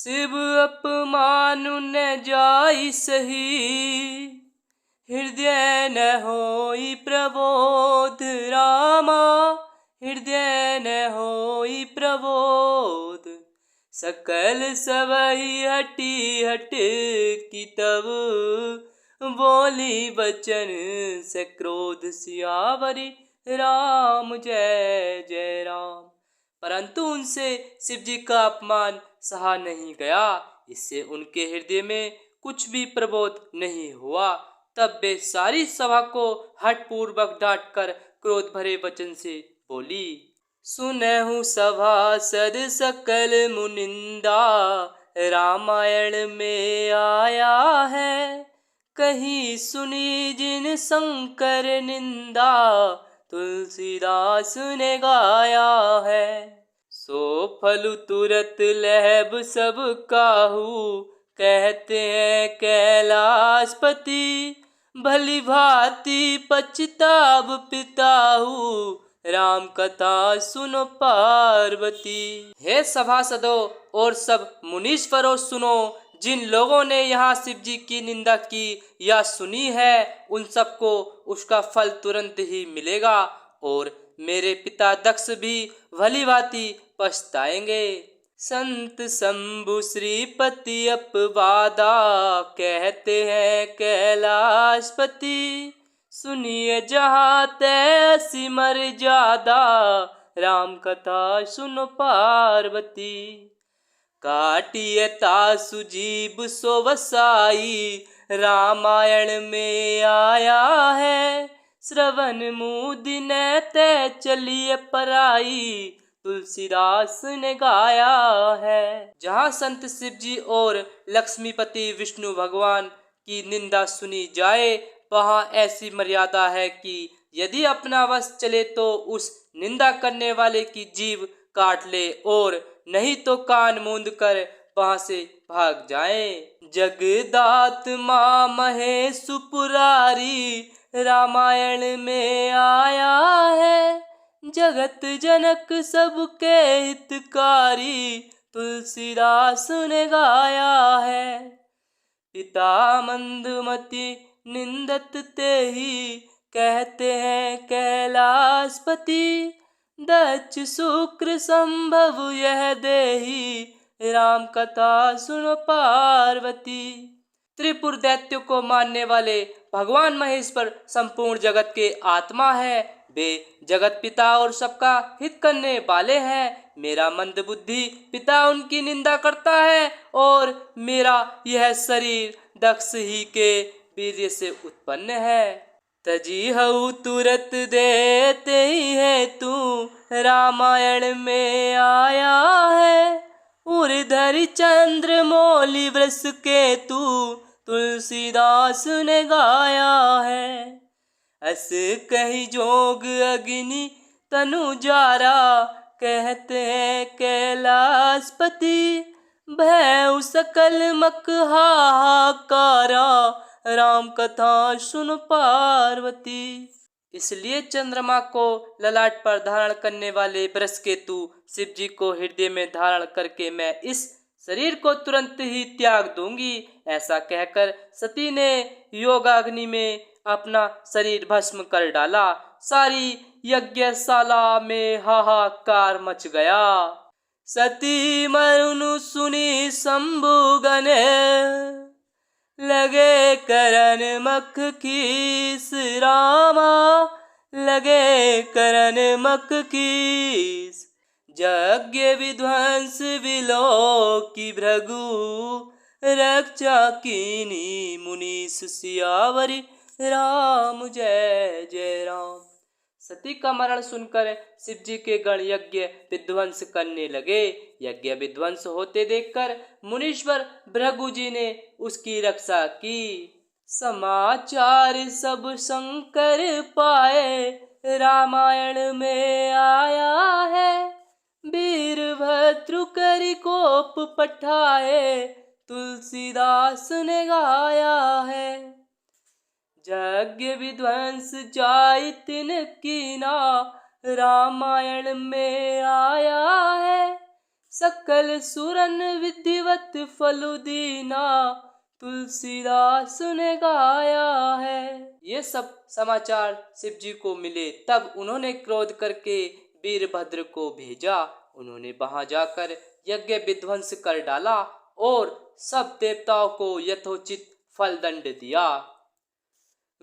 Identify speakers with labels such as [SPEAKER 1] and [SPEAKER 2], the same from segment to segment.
[SPEAKER 1] शिव अपमान न जाई सही, हृदय न होई प्रबोध रामा, हृदय न होई प्रबोध। सकल सबई हटी हट की तब, बोली बचन से क्रोध सियावरी राम जय जय राम। परंतु उनसे शिव जी का अपमान सहा नहीं गया, इससे उनके हृदय में कुछ भी प्रबोध नहीं हुआ। तब वे सारी सभा को हठपूर्वक डांट कर क्रोध भरे वचन से बोली, सुनहु सभासद सकल मुनिंदा, रामायण में आया है। कहीं सुनी जिन शंकर निंदा, तुलसीदास ने गाया है। सो फल तुरत लहब सब काहू, कहते हैं कैलाशपति, भली भांति पछताब पिताहू, राम कथा सुनो पार्वती। हे सभासदों और सब मुनीश्वरों सुनो, जिन लोगों ने यहाँ शिव जी की निंदा की या सुनी है, उन सबको उसका फल तुरंत ही मिलेगा और मेरे पिता दक्ष भी भली भांति पछताएंगे। संत शंभु श्रीपति अपवादा, कहते हैं कैलाशपति, सुनिए जहाँ तय सिमर जादा, राम कथा सुनो पार्वती। काटिए तासु जीव सो वसाई, रामायण में आया है। श्रवण मुदि न तय चलिए पराई, तुलसीदास ने गाया है। जहाँ संत शिव जी और लक्ष्मीपति विष्णु भगवान की निंदा सुनी जाए, वहाँ ऐसी मर्यादा है कि यदि अपना वश चले तो उस निंदा करने वाले की जीभ काट ले, और नहीं तो कान मूंद कर वहां से भाग जाए। जगदात माँ महेश पुरारी, रामायण में आया है। जगत जनक सबके हितकारी, तुलसीदास ने गाया है। पिता मंदमति निंदत ते ही, कहते हैं कैलाशपति, दक्ष शुक्र संभव यह देही, राम कथा सुनो पार्वती। त्रिपुर दैत्यों को मारने वाले भगवान महेश्वर संपूर्ण जगत के आत्मा है। वे जगत पिता और सबका हित करने वाले हैं। मेरा मंद बुद्धि पिता उनकी निंदा करता है और मेरा यह शरीर दक्ष ही के वीर्य से उत्पन्न है। तजी हऊ तुरत देते ही है तू, रामायण में आया है। उर्धर चंद्र मौली वृष के तू, तुलसीदास ने गाया है। अस कही जोग अग्नि तनु जारा, कहते हैं कैलाशपति, भय सकल मक हाहाकारा, राम कथा सुन पार्वती। इसलिए चंद्रमा को ललाट पर धारण करने वाले बृहस्पति शिव जी को हृदय में धारण करके मैं इस शरीर को तुरंत ही त्याग दूंगी। ऐसा कहकर सती ने योगाग्नि में अपना शरीर भस्म कर डाला। सारी यज्ञशाला में हाहाकार मच गया। सती मरुनु सुनी शंभु गने, लगे करन मख खीस रामा, लगे करन मख खीस। यज्ञ विध्वंस विलो की भृगु, रक्षा कीनी मुनीस सियावरी, राम जय जय राम। सती का मरण सुनकर शिव जी के गण यज्ञ विध्वंस करने लगे। यज्ञ विध्वंस होते देखकर मुनीश्वर भृगु जी ने उसकी रक्षा की। समाचार सब शंकर पाए, रामायण में आया है। वीरभद्र करि कोप पठाए, तुलसीदास ने गाया है। यज्ञ विध्वंस जाय तिन कीना, रामायण में आया है। सकल सुरन विधिवत फल दीना, तुलसीदास ने गाया है। ये सब समाचार शिव जी को मिले, तब उन्होंने क्रोध करके वीरभद्र को भेजा। उन्होंने वहां जाकर यज्ञ विध्वंस कर डाला और सब देवताओं को यथोचित फल दंड दिया।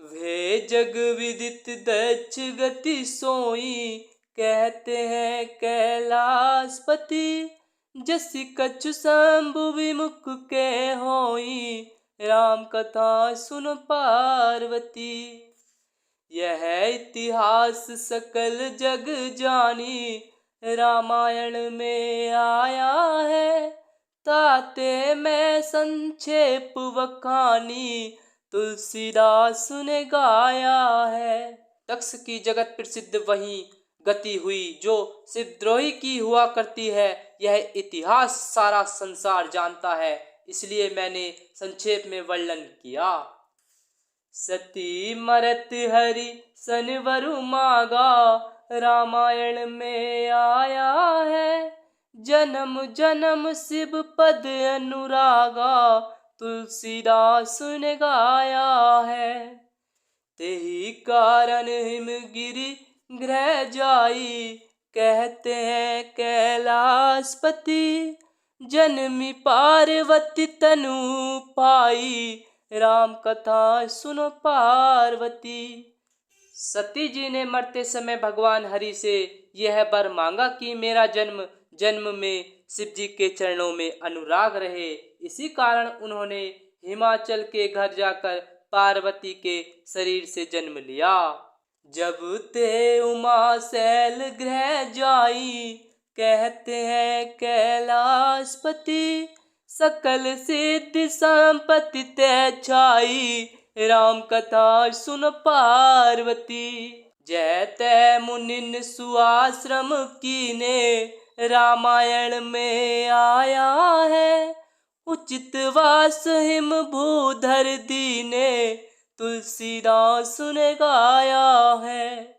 [SPEAKER 1] वे जग विदित दक्ष गति सोई, कहते हैं कैलाशपति। जसि कछु शंभु विमुख के होई, राम कथा सुन पार्वती। यह इतिहास सकल जग जानी, रामायण में आया है। ताते मैं संक्षेप बखानी, तुलसीदास ने गाया है। दक्ष की जगत प्रसिद्ध वही गति हुई जो शिवद्रोही की हुआ करती है। यह इतिहास सारा संसार जानता है, इसलिए मैंने संक्षेप में वर्णन किया। सती मरत हरि सनवरु मागा, रामायण में आया है। जन्म जन्म शिव पद अनुरागा, तुलसीदास ने गाया है। तेहि कारण हिमगिरि ग्रह जाई, कहते हैं कैलाशपति। जन्मी पार्वती तनु पाई, राम कथा सुनो पार्वती। सती जी ने मरते समय भगवान हरि से यह वर मांगा कि मेरा जन्म जन्म में शिव जी के चरणों में अनुराग रहे। इसी कारण उन्होंने हिमाचल के घर जाकर पार्वती के शरीर से जन्म लिया। जब ते उमा शैल ग्रह जाई, कहते हैं कैलाशपति। सकल सिद्धि संपत्ति ते छाई, राम कथा सुन पार्वती। जैते मुनिन सुआश्रम कीने, रामायण में आया है। उचित वास हिम भूधर दीने, तुलसीदास ने गाया है।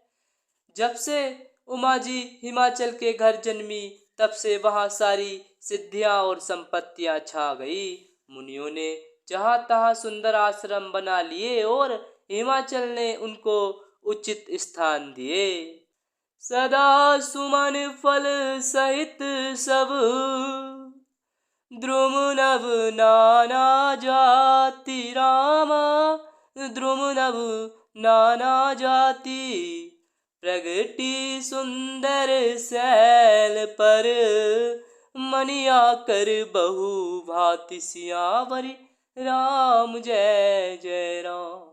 [SPEAKER 1] जब से उमा जी हिमाचल के घर जन्मी, तब से वहां सारी सिद्धियां और संपत्तियां छा गई। मुनियों ने जहां तहां सुंदर आश्रम बना लिए और हिमाचल ने उनको उचित स्थान दिए। सदा सुमन फल सहित सब, द्रुम नभ नाना जाति रामा। द्रुम नभ नाना जाति, प्रगति सुंदर शैल पर। मनिया कर बहु भांति सियावरी, राम जय जय राम।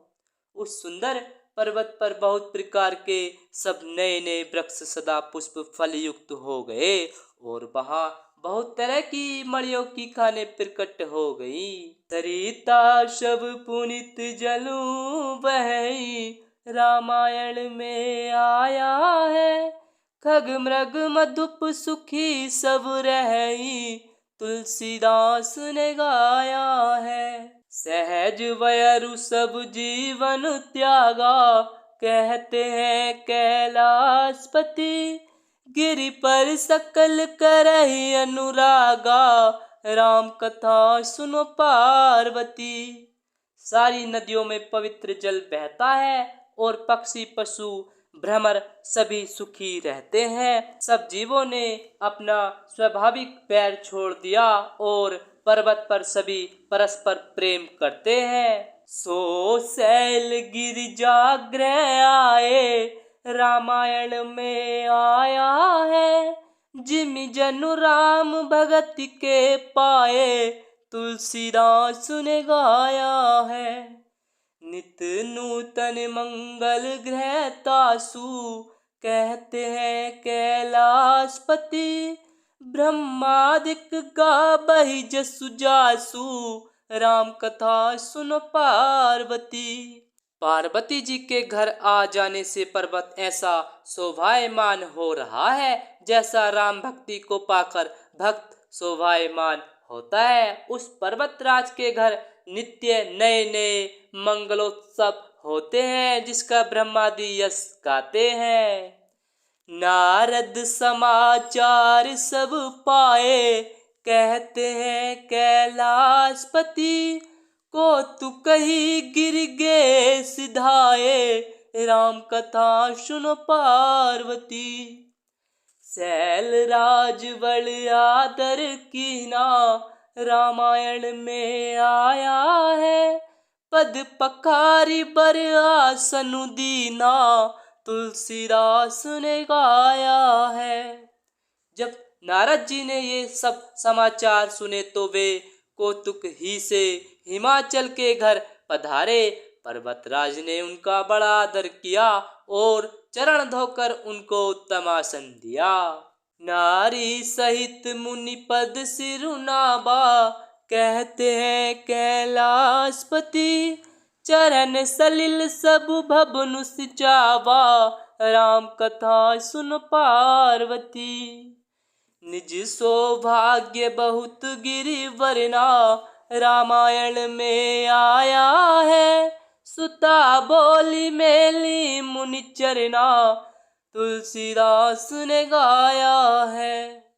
[SPEAKER 1] उस सुंदर पर्वत पर बहुत प्रकार के सब नए नए वृक्ष सदा पुष्प फल युक्त हो गए और वहां बहुत तरह की मड़ियों की खाने प्रकट हो गई। सरिता शब पुनित जलू बहई, रामायण में आया है। खग मृग मधुप सुखी सब रही, तुलसीदास ने गाया है। सहज वयरु सब जीवन त्यागा, कहते हैं कैलाशपति। गिरि पर सकल करहि अनुरागा, राम कथा सुनो पार्वती। सारी नदियों में पवित्र जल बहता है और पक्षी पशु भ्रमर सभी सुखी रहते हैं। सब जीवों ने अपना स्वाभाविक पैर छोड़ दिया और पर्वत पर सभी परस्पर प्रेम करते हैं। सो शैल गिरिजाग्रह आए, रामायण में आया है। जिमि जनु राम भगति के पाए, तुलसीदास ने गाया है। नित नूतन मंगल ग्रह तासु, कहते हैं कैलाशपति। ब्रह्मादिक गाबहि जसु जासु, राम कथा सुनो पार्वती। पार्वती जी के घर आ जाने से पर्वत ऐसा शोभायमान हो रहा है जैसा राम भक्ति को पाकर भक्त शोभायमान होता है। उस पर्वतराज के घर नित्य नए नए मंगलोत्सव होते हैं, जिसका ब्रह्मादि यश गाते हैं। नारद समाचार सब पाए, कहते हैं कैलाशपति को तू कहीं गिर गे सिधाए, राम कथा सुनो पार्वती। शैल राज बड़ आदर कीना, रामायण में आया है, पद पखारी बर आसनु दीना, तुलसीदास ने गाया है। जब नारद जी ने ये सब समाचार सुने तो वे कौतुक ही से हिमाचल के घर पधारे। पर्वतराज ने उनका बड़ा आदर किया और चरण धोकर उनको उत्तम आसन दिया। नारी सहित मुनि पद सिरुनाबा, कहते हैं कैलाशपति, चरण सलिल सब भवनु सिचावा, राम कथा सुन पार्वती। निज सौभाग्य बहुत गिरिवरना, रामायण में आया है, सुता बोली मेली मुनि चरना, तुलसीदास ने गाया है।